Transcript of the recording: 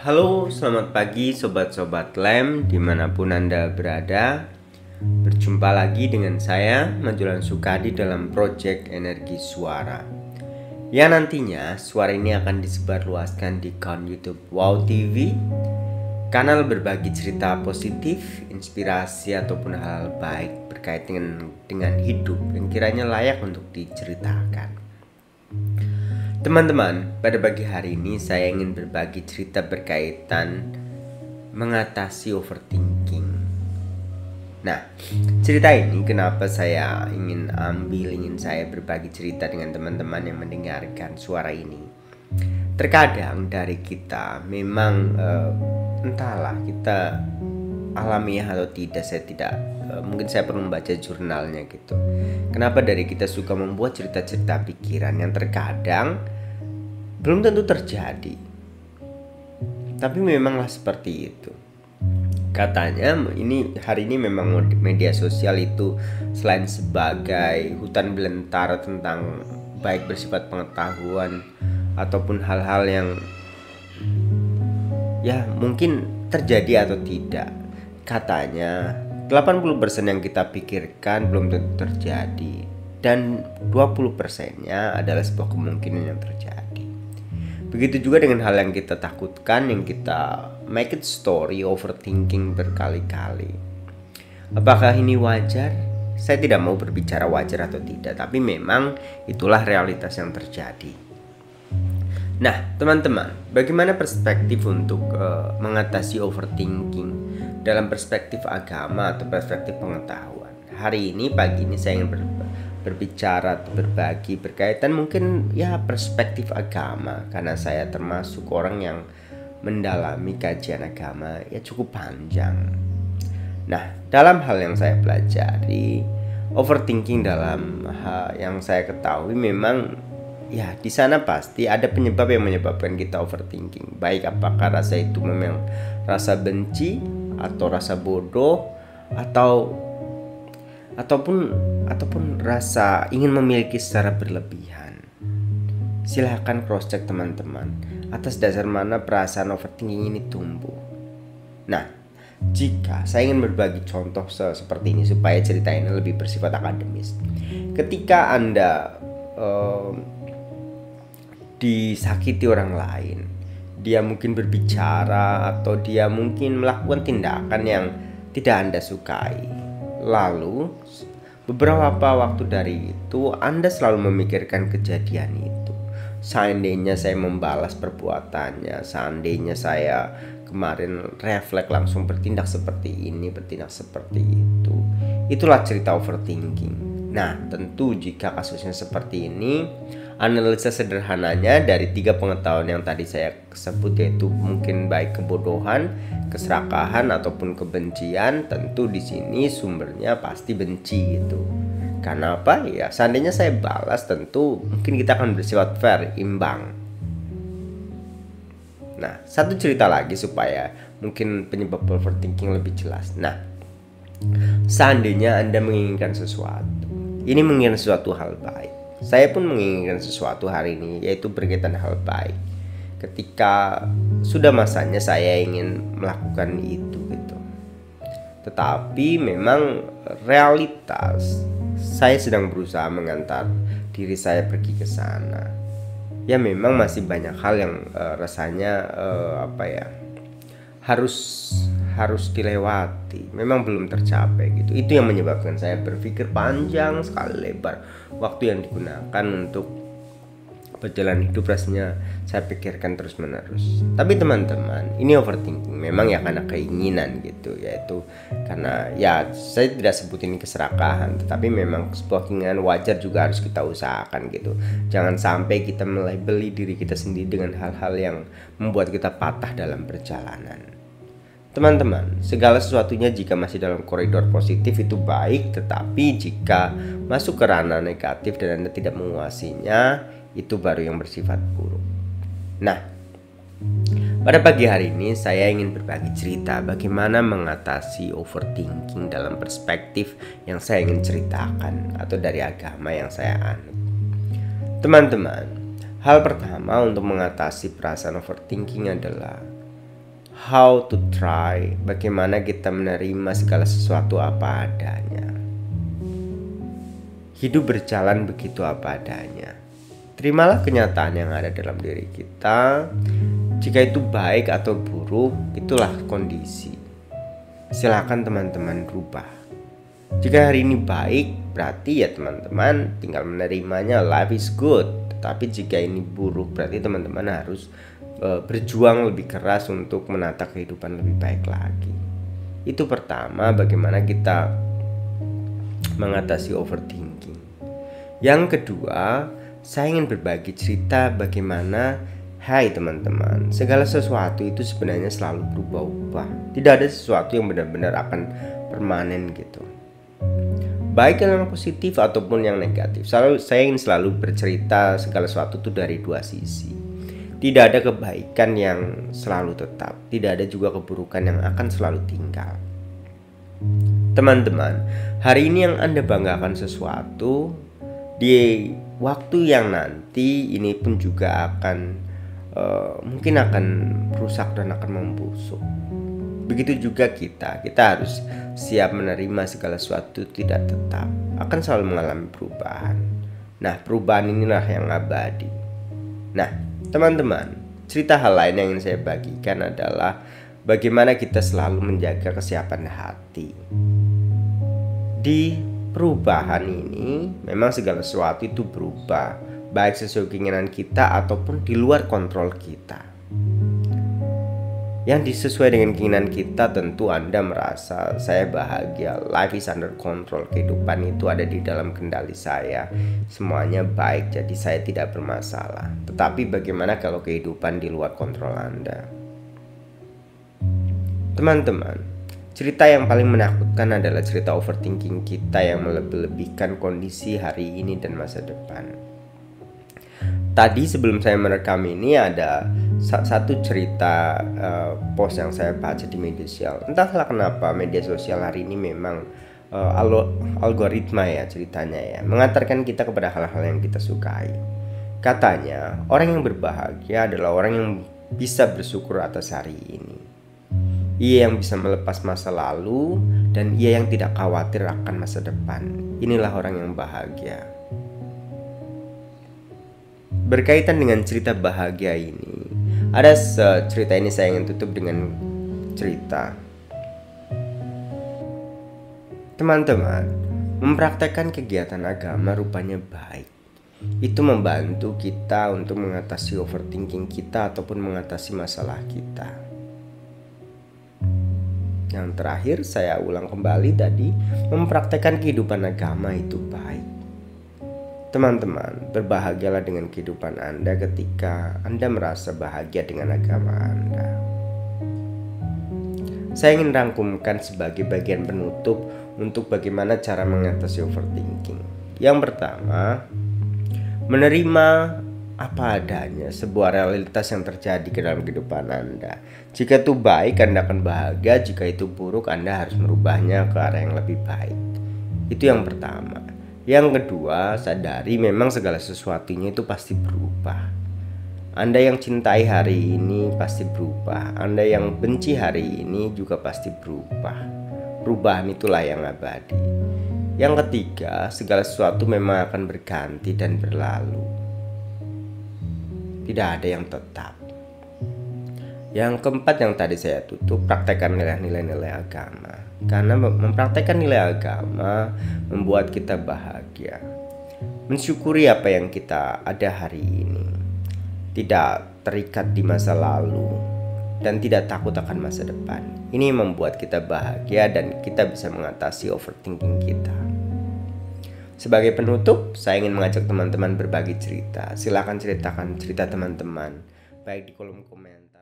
Halo, selamat pagi sobat-sobat Lem dimanapun Anda berada. Berjumpa lagi dengan saya, Majulan Sukadi dalam Project Energi Suara. Yang nantinya suara ini akan disebarluaskan di akun YouTube Wow TV, kanal berbagi cerita positif, inspirasi ataupun hal baik berkait dengan hidup yang kiranya layak untuk diceritakan. Teman-teman, pada pagi hari ini saya ingin berbagi cerita berkaitan mengatasi overthinking. Nah, cerita ini kenapa saya ingin saya berbagi cerita dengan teman-teman yang mendengarkan suara ini. Terkadang dari kita memang entahlah kita alamiah atau tidak, mungkin saya perlu membaca jurnalnya gitu. Kenapa dari kita suka membuat cerita-cerita pikiran yang terkadang belum tentu terjadi, tapi memanglah seperti itu. Katanya hari ini memang media sosial itu selain sebagai hutan belantara tentang baik bersifat pengetahuan ataupun hal-hal yang ya mungkin terjadi atau tidak. Katanya 80% yang kita pikirkan belum tentu terjadi, dan 20%-nya adalah sebuah kemungkinan yang terjadi. Begitu juga dengan hal yang kita takutkan, yang kita make it story, overthinking berkali-kali. Apakah ini wajar? Saya tidak mau berbicara wajar atau tidak, tapi memang itulah realitas yang terjadi. Nah, teman-teman, bagaimana perspektif untuk mengatasi overthinking dalam perspektif agama atau perspektif pengetahuan? Hari ini, pagi ini saya ingin berbicara atau berbagi berkaitan mungkin ya perspektif agama, karena saya termasuk orang yang mendalami kajian agama ya cukup panjang. Nah, dalam hal yang saya pelajari, overthinking dalam hal yang saya ketahui memang ya di sana pasti ada penyebab yang menyebabkan kita overthinking. Baik apakah rasa itu memang rasa benci atau rasa bodoh ataupun rasa ingin memiliki secara berlebihan. Silahkan cross check teman-teman, atas dasar mana perasaan overthinking ini tumbuh. Nah, jika saya ingin berbagi contoh seperti ini supaya cerita ini lebih bersifat akademis. Ketika Anda disakiti orang lain, dia mungkin berbicara atau dia mungkin melakukan tindakan yang tidak Anda sukai. Lalu beberapa waktu dari itu Anda selalu memikirkan kejadian itu. Seandainya saya membalas perbuatannya, seandainya saya kemarin refleks langsung bertindak seperti ini, bertindak seperti itu. Itulah cerita overthinking. Nah, tentu jika kasusnya seperti ini, analisa sederhananya dari 3 pengetahuan yang tadi saya sebut, yaitu mungkin baik kebodohan, keserakahan ataupun kebencian. Tentu di sini sumbernya pasti benci gitu. Karena apa? Ya seandainya saya balas, tentu mungkin kita akan bersifat fair, imbang. Nah, satu cerita lagi supaya mungkin penyebab overthinking lebih jelas. Nah, seandainya Anda menginginkan sesuatu, ini menginginkan sesuatu hal baik. Saya pun menginginkan sesuatu hari ini, yaitu berkaitan hal baik. Ketika sudah masanya saya ingin melakukan itu gitu. Tetapi memang realitas saya sedang berusaha mengantar diri saya pergi ke sana. Ya memang masih banyak hal yang rasanya harus dilewati, memang belum tercapai gitu. Itu yang menyebabkan saya berpikir panjang sekali lebar. Waktu yang digunakan untuk berjalan hidup rasanya saya pikirkan terus menerus. Tapi teman-teman, ini overthinking memang ya karena keinginan gitu, yaitu karena ya saya tidak sebut ini keserakahan, tetapi memang sebuah keinginan wajar juga harus kita usahakan gitu. Jangan sampai kita melabeli diri kita sendiri dengan hal-hal yang membuat kita patah dalam perjalanan. Teman-teman, segala sesuatunya jika masih dalam koridor positif itu baik, tetapi jika masuk ke ranah negatif dan Anda tidak menguasainya, itu baru yang bersifat buruk. Nah, pada pagi hari ini saya ingin berbagi cerita bagaimana mengatasi overthinking dalam perspektif yang saya ingin ceritakan atau dari agama yang saya anut. Teman-teman, hal pertama untuk mengatasi perasaan overthinking adalah how to try, bagaimana kita menerima segala sesuatu apa adanya. Hidup berjalan begitu apa adanya. Terimalah kenyataan yang ada dalam diri kita. Jika itu baik atau buruk, itulah kondisi. Silakan teman-teman rubah. Jika hari ini baik, berarti ya teman-teman tinggal menerimanya, life is good. Tetapi jika ini buruk, berarti teman-teman harus berjuang lebih keras untuk menata kehidupan lebih baik lagi. Itu pertama, bagaimana kita mengatasi overthinking. Yang kedua, saya ingin berbagi cerita bagaimana, hai teman-teman, segala sesuatu itu sebenarnya selalu berubah-ubah. Tidak ada sesuatu yang benar-benar akan permanen gitu, baik yang positif ataupun yang negatif. Saya ingin selalu bercerita segala sesuatu itu dari dua sisi. Tidak ada kebaikan yang selalu tetap, tidak ada juga keburukan yang akan selalu tinggal. Teman-teman, hari ini yang Anda banggakan sesuatu, di waktu yang nanti ini pun juga akan mungkin akan rusak dan akan membusuk. Begitu juga kita harus siap menerima segala sesuatu tidak tetap, akan selalu mengalami perubahan. Nah, perubahan inilah yang abadi. Nah, teman-teman, cerita hal lain yang ingin saya bagikan adalah bagaimana kita selalu menjaga kesiapan hati. Di perubahan ini memang segala sesuatu itu berubah, baik sesuai keinginan kita ataupun di luar kontrol kita. Yang disesuai dengan keinginan kita, tentu Anda merasa saya bahagia, life is under control, kehidupan itu ada di dalam kendali saya, semuanya baik, jadi saya tidak bermasalah. Tetapi bagaimana kalau kehidupan di luar kontrol Anda? Teman-teman, cerita yang paling menakutkan adalah cerita overthinking kita yang melebih-lebihkan kondisi hari ini dan masa depan. Tadi sebelum saya merekam ini ada satu cerita post yang saya baca di media sosial. Entahlah kenapa media sosial hari ini memang algoritma ya ceritanya ya, mengantarkan kita kepada hal-hal yang kita sukai. Katanya orang yang berbahagia adalah orang yang bisa bersyukur atas hari ini. Ia yang bisa melepas masa lalu dan ia yang tidak khawatir akan masa depan. Inilah orang yang bahagia. Berkaitan dengan cerita bahagia ini, ada cerita ini saya ingin tutup dengan cerita. Teman-teman, mempraktekkan kegiatan agama rupanya baik. Itu membantu kita untuk mengatasi overthinking kita ataupun mengatasi masalah kita. Yang terakhir saya ulang kembali tadi, mempraktekkan kehidupan agama itu baik. Teman-teman, berbahagialah dengan kehidupan Anda ketika Anda merasa bahagia dengan agama Anda. Saya ingin rangkumkan sebagai bagian penutup untuk bagaimana cara mengatasi overthinking. Yang pertama, menerima apa adanya, sebuah realitas yang terjadi ke dalam kehidupan Anda. Jika itu baik, Anda akan bahagia. Jika itu buruk, Anda harus merubahnya ke arah yang lebih baik. Itu yang pertama. Yang kedua, sadari memang segala sesuatunya itu pasti berubah. Anda yang cintai hari ini pasti berubah. Anda yang benci hari ini juga pasti berubah. Perubahan itulah yang abadi. Yang ketiga, segala sesuatu memang akan berganti dan berlalu. Tidak ada yang tetap. Yang keempat yang tadi saya tutup, praktekkan nilai-nilai agama. Karena mempraktekkan nilai agama membuat kita bahagia. Mensyukuri apa yang kita ada hari ini. Tidak terikat di masa lalu dan tidak takut akan masa depan. Ini membuat kita bahagia dan kita bisa mengatasi overthinking kita. Sebagai penutup, saya ingin mengajak teman-teman berbagi cerita. Silakan ceritakan cerita teman-teman, baik di kolom komentar